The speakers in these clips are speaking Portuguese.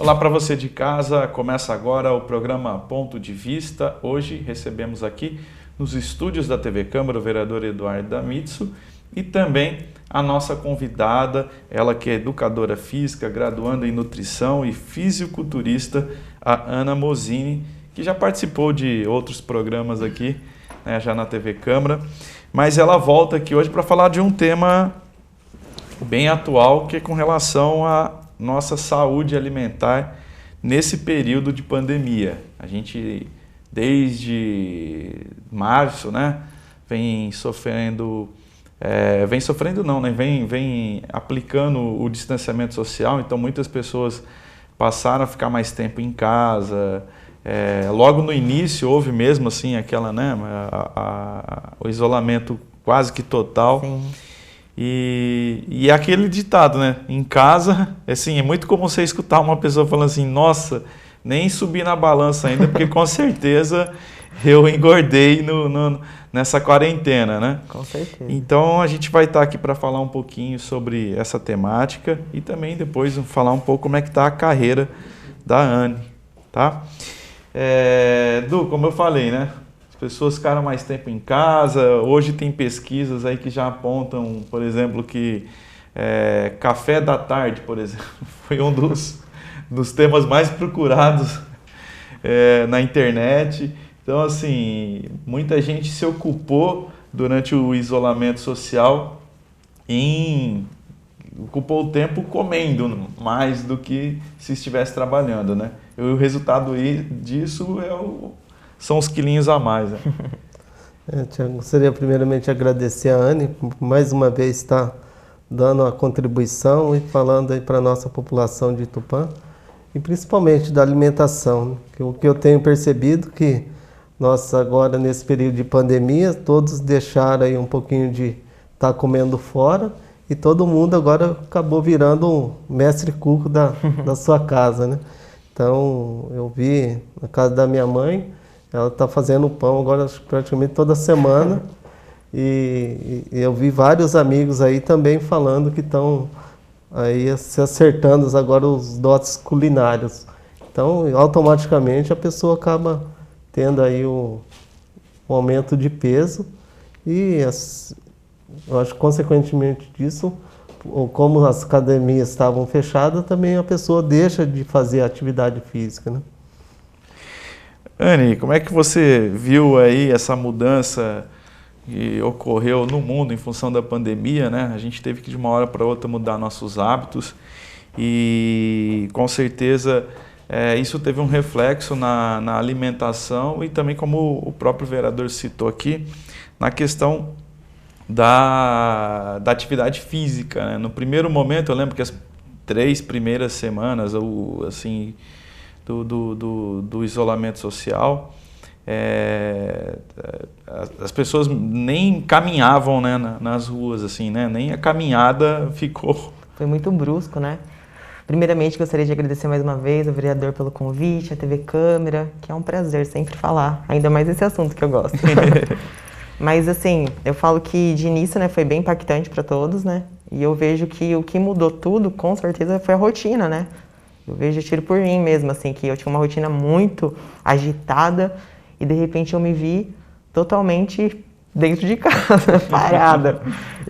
Olá para você de casa, começa agora o programa Ponto de Vista. Hoje recebemos aqui nos estúdios da TV Câmara o vereador Eduardo Damitsu e também a nossa convidada, ela que é educadora física, graduanda em nutrição e fisiculturista, a Ana Mosini, que já participou de outros programas aqui, né, já na TV Câmara, mas ela volta aqui hoje para falar de um tema bem atual, que é com relação à nossa saúde alimentar nesse período de pandemia. A gente, desde março, né, vem sofrendo não, né, vem aplicando o distanciamento social, então muitas pessoas passaram a ficar mais tempo em casa. Logo no início houve mesmo assim aquela, né, o isolamento quase que total. Sim. E aquele ditado, né? Em casa, assim, é muito comum você escutar uma pessoa falando assim, nossa, nem subi na balança ainda, porque com certeza eu engordei nessa quarentena, né? Com certeza. Então a gente vai estar aqui para falar um pouquinho sobre essa temática e também depois falar um pouco como é que está a carreira da Anne, tá? Edu, como eu falei, né? Pessoas ficaram mais tempo em casa. Hoje tem pesquisas aí que já apontam, por exemplo, que café da tarde, por exemplo, foi um dos temas mais procurados na internet. Então, assim, muita gente se ocupou durante o isolamento social ocupou o tempo comendo mais do que se estivesse trabalhando, né? E o resultado disso são os quilinhos a mais, né? Tiago, gostaria primeiramente agradecer a Anne por mais uma vez estar dando a contribuição e falando aí para a nossa população de Tupã e principalmente da alimentação, né? O que eu tenho percebido que nós agora nesse período de pandemia todos deixaram aí um pouquinho de estar comendo fora e todo mundo agora acabou virando um mestre cuco da sua casa, né? Então eu vi na casa da minha mãe. Ela está fazendo pão agora praticamente toda semana e eu vi vários amigos aí também falando que estão aí se acertando agora os dotes culinários. Então, automaticamente a pessoa acaba tendo aí um aumento de peso e eu acho que consequentemente disso, como as academias estavam fechadas, também a pessoa deixa de fazer atividade física, né? Anne, como é que você viu aí essa mudança que ocorreu no mundo em função da pandemia, né? A gente teve que de uma hora para outra mudar nossos hábitos e com certeza isso teve um reflexo na alimentação e também, como o próprio vereador citou aqui, na questão da atividade física, né? No primeiro momento, eu lembro que as 3 primeiras semanas, ou assim, do isolamento social, as pessoas nem caminhavam, né, nas ruas, assim, né? Nem a caminhada ficou. Foi muito brusco, né? Primeiramente, gostaria de agradecer mais uma vez ao vereador pelo convite, a TV Câmara, que é um prazer sempre falar, ainda mais esse assunto que eu gosto. Mas, assim, eu falo que de início, né, foi bem impactante para todos, né? E eu vejo que o que mudou tudo, com certeza, foi a rotina, né? Eu vejo, eu tiro por mim mesmo, assim, que eu tinha uma rotina muito agitada e de repente eu me vi totalmente dentro de casa, parada.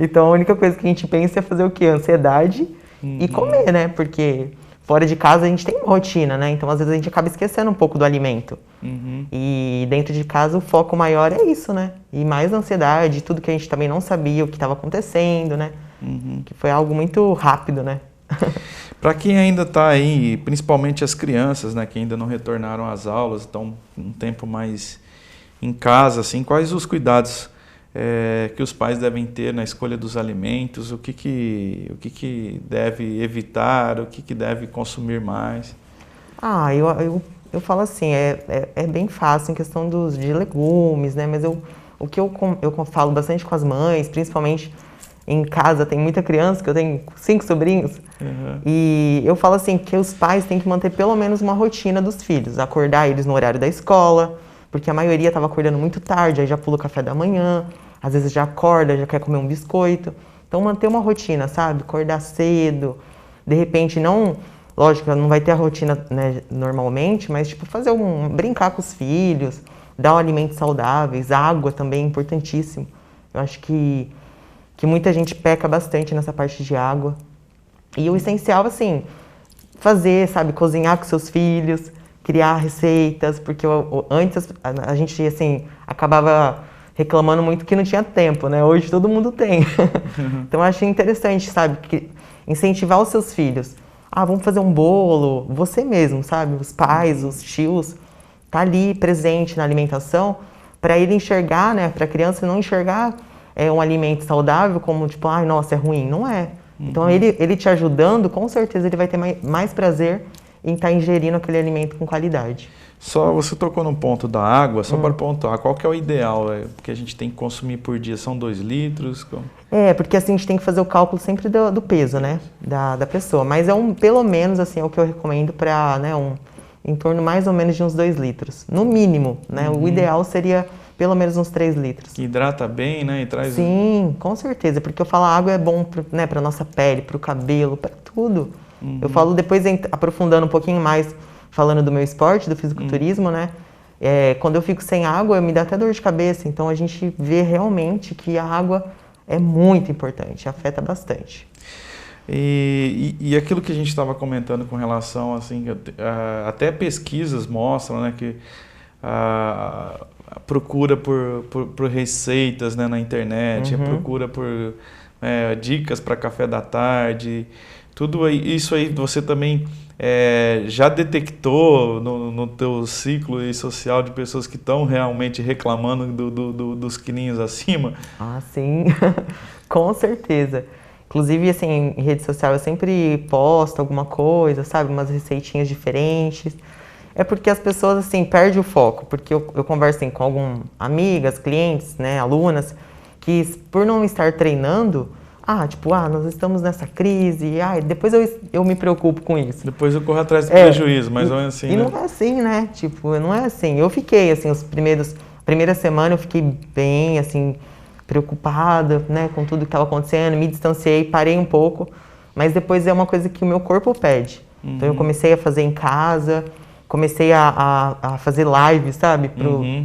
Então a única coisa que a gente pensa é fazer o quê? Ansiedade e comer, né? Porque fora de casa a gente tem uma rotina, né? Então às vezes a gente acaba esquecendo um pouco do alimento. E dentro de casa o foco maior é isso, né? E mais ansiedade, tudo que a gente também não sabia o que estava acontecendo, né? Que foi algo muito rápido, né? Para quem ainda está aí, principalmente as crianças, né, que ainda não retornaram às aulas, estão um tempo mais em casa, assim, quais os cuidados que os pais devem ter na escolha dos alimentos, o que deve evitar, o que deve consumir mais? Eu falo assim, é bem fácil em questão de legumes, né? Mas o que eu falo bastante com as mães, principalmente em casa, tem muita criança, que eu tenho 5 sobrinhos, e eu falo assim, que os pais têm que manter pelo menos uma rotina dos filhos, acordar eles no horário da escola, porque a maioria estava acordando muito tarde, aí já pula o café da manhã, às vezes já acorda, já quer comer um biscoito. Então manter uma rotina, sabe? Acordar cedo, de repente não Lógico, não vai ter a rotina, né, normalmente, mas tipo fazer brincar com os filhos, dar alimentos saudáveis, água também é importantíssimo. Eu acho que muita gente peca bastante nessa parte de água. E o essencial, assim, fazer, sabe, cozinhar com seus filhos, criar receitas, porque antes a gente, assim, acabava reclamando muito que não tinha tempo, né? Hoje todo mundo tem. Então eu achei interessante, sabe, incentivar os seus filhos. Ah, vamos fazer um bolo, você mesmo, sabe? Os pais, os tios, tá ali presente na alimentação para ele enxergar, né? Para a criança não enxergar um alimento saudável como tipo, ai, nossa, é ruim. Não é. Então ele te ajudando, com certeza ele vai ter mais prazer em estar ingerindo aquele alimento com qualidade. Só você tocou no ponto da água, só para pontuar, qual que é o ideal que a gente tem que consumir por dia? São 2 litros? Porque assim a gente tem que fazer o cálculo sempre do peso, né, da pessoa. Mas pelo menos assim, é o que eu recomendo para, né, em torno mais ou menos de uns 2 litros. No mínimo, né? O ideal seria pelo menos uns 3 litros. Que hidrata bem, né? E traz... Sim, com certeza, porque eu falo a água é bom né, para nossa pele, para o cabelo, para tudo. Eu falo depois, aprofundando um pouquinho mais, falando do meu esporte, do fisiculturismo, né? Quando eu fico sem água, me dá até dor de cabeça. Então a gente vê realmente que a água é muito importante, afeta bastante. E aquilo que a gente estava comentando com relação, assim, até pesquisas mostram, né, que a procura por receitas, né, na internet, a procura por dicas para café da tarde, tudo isso aí você também já detectou no teu ciclo social de pessoas que estão realmente reclamando dos quilinhos acima? Ah, sim, com certeza. Inclusive, assim, em rede social eu sempre posto alguma coisa, sabe? Umas receitinhas diferentes. É porque as pessoas, assim, perdem o foco. Porque eu converso assim, com algumas amigas, clientes, né, alunas, que por não estar treinando, nós estamos nessa crise, depois eu me preocupo com isso. Depois eu corro atrás do prejuízo, mas não é assim, e né? não é assim, né? Tipo, não é assim. Eu fiquei, assim, primeira semana eu fiquei bem, assim, preocupada, né, com tudo que estava acontecendo, me distanciei, parei um pouco, mas depois é uma coisa que o meu corpo pede. Então eu comecei a fazer em casa, comecei a fazer lives, sabe,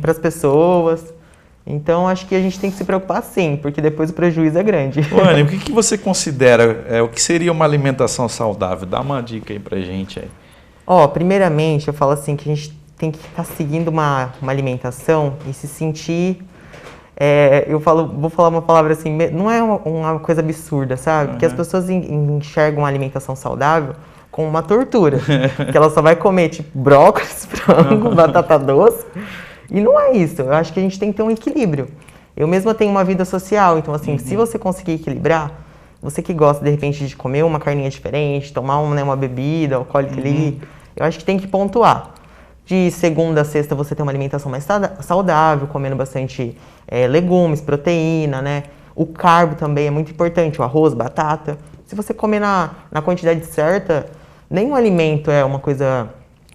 para as pessoas. Então acho que a gente tem que se preocupar sim, porque depois o prejuízo é grande. Anny, o que você considera, o que seria uma alimentação saudável? Dá uma dica aí pra gente aí. Primeiramente eu falo assim que a gente tem que estar seguindo uma alimentação e se sentir... vou falar uma palavra assim, não é uma coisa absurda, sabe? Porque as pessoas enxergam a alimentação saudável como uma tortura. Que ela só vai comer, tipo, brócolis, frango, batata doce. E não é isso. Eu acho que a gente tem que ter um equilíbrio. Eu mesma tenho uma vida social, então assim, se você conseguir equilibrar, você que gosta, de repente, de comer uma carninha diferente, tomar uma bebida alcoólica ali, eu acho que tem que pontuar. De segunda a sexta você tem uma alimentação mais saudável, comendo bastante legumes, proteína, né? O carbo também é muito importante, o arroz, batata. Se você comer na quantidade certa, nenhum alimento é uma coisa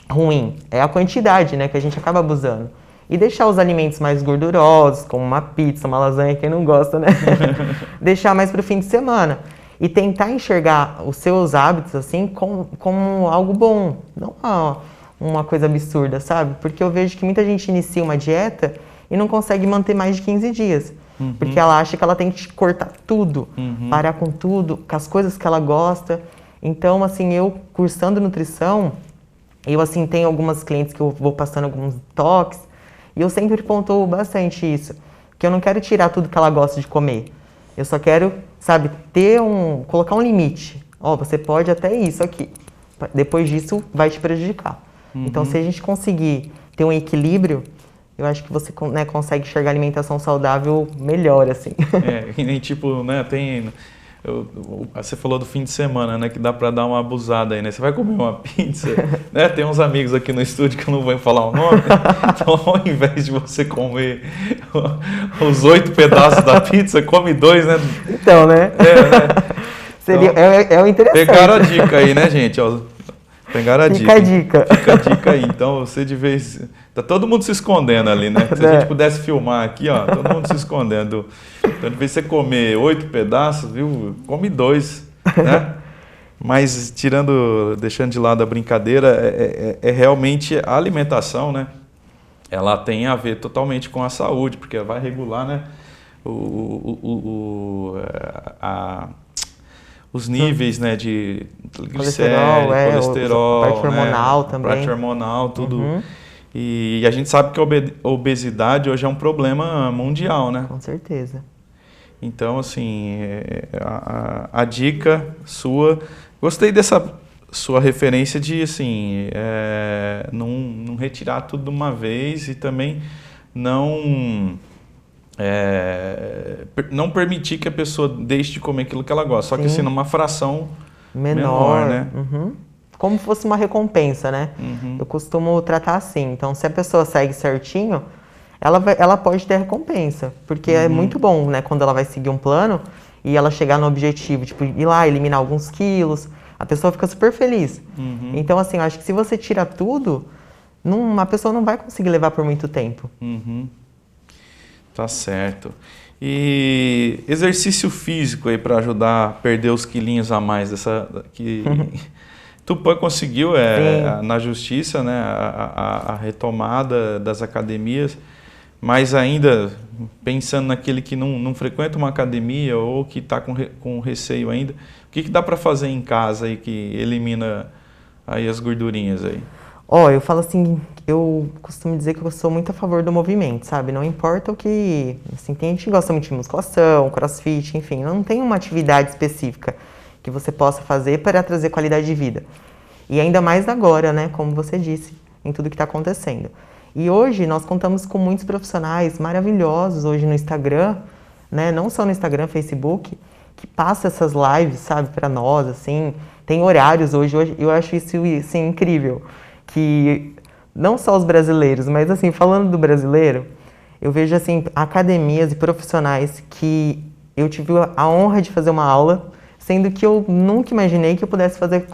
ruim. É a quantidade, né, que a gente acaba abusando. E deixar os alimentos mais gordurosos, como uma pizza, uma lasanha, quem não gosta, né? Deixar mais para o fim de semana. E tentar enxergar os seus hábitos, assim, como algo bom. Não uma coisa absurda, sabe? Porque eu vejo que muita gente inicia uma dieta e não consegue manter mais de 15 dias. Porque ela acha que ela tem que cortar tudo, parar com tudo, com as coisas que ela gosta. Então, assim, eu cursando nutrição, eu, assim, tenho algumas clientes que eu vou passando alguns toques, e eu sempre pontuo bastante isso, que eu não quero tirar tudo que ela gosta de comer. Eu só quero, sabe, colocar um limite. Você pode até isso aqui. Depois disso, vai te prejudicar. Então, se a gente conseguir ter um equilíbrio, eu acho que você, né, consegue enxergar a alimentação saudável melhor, assim. E nem tipo, né, você falou do fim de semana, né, que dá pra dar uma abusada aí, né? Você vai comer uma pizza, né? Tem uns amigos aqui no estúdio que eu não vou falar o nome, então ao invés de você comer os 8 pedaços da pizza, come 2, né? Então, né? Seria, então, o interessante. Pegaram a dica aí, né, gente? Pegaram a dica. Fica a dica aí. Então, você de vez... Tá todo mundo se escondendo ali, né? Se a gente pudesse filmar aqui, todo mundo se escondendo. Então, de vez você comer 8 pedaços, viu? Come 2, né? Mas deixando de lado a brincadeira, é realmente a alimentação, né? Ela tem a ver totalmente com a saúde, porque ela vai regular, né, os níveis, né, de glicério, colesterol, parte hormonal, né, também. parte hormonal, tudo. E a gente sabe que a obesidade hoje é um problema mundial, né? Com certeza. Então, assim, a dica sua... Gostei dessa sua referência de, assim, não retirar tudo de uma vez e também não permitir que a pessoa deixe de comer aquilo que ela gosta. Só que, assim, numa fração menor, né? Como fosse uma recompensa, né? Eu costumo tratar assim. Então, se a pessoa segue certinho, ela pode ter recompensa. Porque é muito bom, né? Quando ela vai seguir um plano e ela chegar no objetivo, tipo, ir lá, eliminar alguns quilos, a pessoa fica super feliz. Então, assim, eu acho que se você tira tudo, a pessoa não vai conseguir levar por muito tempo. Tá certo. E exercício físico aí para ajudar a perder os quilinhos a mais que Tupã conseguiu na justiça, né, a retomada das academias, mas ainda pensando naquele que não frequenta uma academia ou que está com receio ainda, o que dá para fazer em casa aí que elimina aí as gordurinhas aí? Eu falo assim, eu costumo dizer que eu sou muito a favor do movimento, sabe? Não importa o que... Assim, tem gente que gosta muito de musculação, crossfit, enfim, não tem uma atividade específica que você possa fazer para trazer qualidade de vida. E ainda mais agora, né? Como você disse, em tudo que está acontecendo. E hoje nós contamos com muitos profissionais maravilhosos hoje no Instagram, né? Não só no Instagram, Facebook, que passa essas lives, sabe, para nós, assim. Tem horários hoje, eu acho isso assim, incrível. Que não só os brasileiros, mas assim, falando do brasileiro, eu vejo assim, academias e profissionais que eu tive a honra de fazer uma aula, sendo que eu nunca imaginei que eu pudesse fazer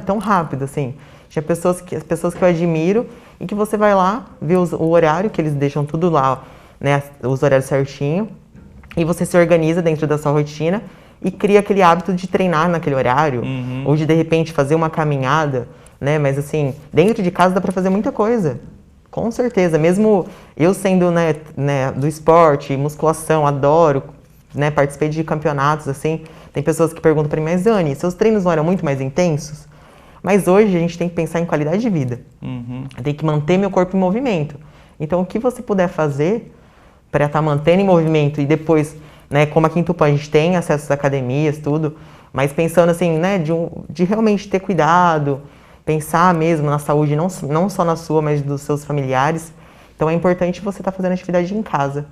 tão rápido, assim. Tinha pessoas que eu admiro e que você vai lá, vê o horário, que eles deixam tudo lá, né, os horários certinho, e você se organiza dentro da sua rotina e cria aquele hábito de treinar naquele horário, ou de repente fazer uma caminhada, né, mas assim, dentro de casa dá para fazer muita coisa, com certeza. Mesmo eu sendo, né, do esporte, musculação, adoro, né, participei de campeonatos, assim, tem pessoas que perguntam para mim, mas Dani, seus treinos não eram muito mais intensos? Mas hoje a gente tem que pensar em qualidade de vida. Tem que manter meu corpo em movimento. Então, o que você puder fazer para estar mantendo em movimento e depois, né, como aqui em Tupã a gente tem acesso às academias, tudo, mas pensando assim, né, de realmente ter cuidado, pensar mesmo na saúde, não só na sua, mas dos seus familiares. Então, é importante você estar fazendo atividade em casa.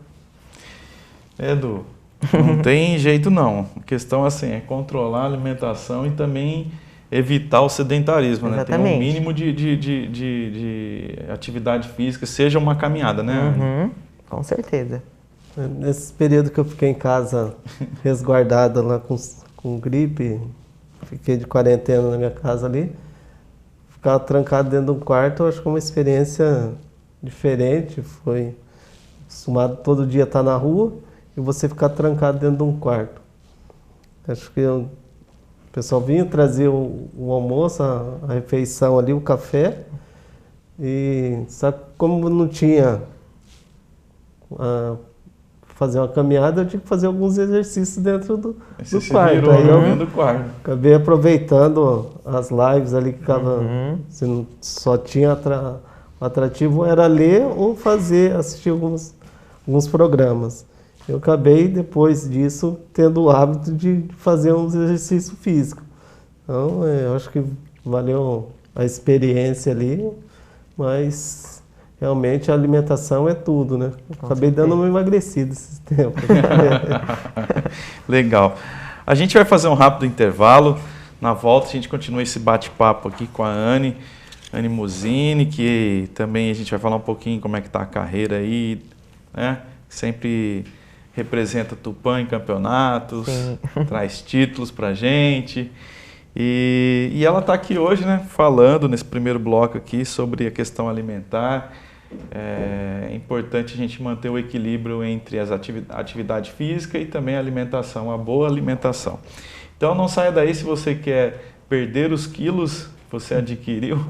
Edu, não tem jeito não. A questão assim, é controlar a alimentação e também evitar o sedentarismo, né? Tem um mínimo de atividade física, seja uma caminhada, né? Com certeza. Nesse período que eu fiquei em casa resguardado lá com gripe, fiquei de quarentena na minha casa ali, ficar trancado dentro de um quarto, eu acho que é uma experiência diferente. Foi acostumado todo dia estar na rua e você ficar trancado dentro de um quarto. Acho que o pessoal vinha trazer o almoço, a refeição ali, o café, e sabe, como não tinha fazer uma caminhada, eu tinha que fazer alguns exercícios dentro do quarto. Virou, aí eu dentro do quarto. Acabei aproveitando as lives ali que só tinha o atrativo era ler ou assistir alguns programas. Eu acabei, depois disso, tendo o hábito de fazer uns exercícios físicos. Então, eu acho que valeu a experiência ali, mas realmente a alimentação é tudo, né? Acabei dando uma emagrecida esses tempos. Legal. A gente vai fazer um rápido intervalo. Na volta, a gente continua esse bate-papo aqui com a Anne Musini, que também a gente vai falar um pouquinho como é que está a carreira aí, né? Sempre representa Tupã em campeonatos, traz títulos pra gente. E ela está aqui hoje, né, falando nesse primeiro bloco aqui sobre a questão alimentar. É importante a gente manter o equilíbrio entre a atividade física e também a alimentação, a boa alimentação. Então não saia daí, se você quer perder os quilos que você adquiriu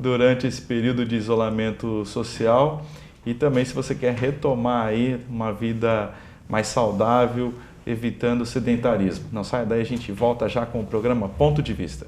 durante esse período de isolamento social e também se você quer retomar aí uma vida mais saudável, evitando o sedentarismo. Não saia daí, a gente volta já com o programa Ponto de Vista.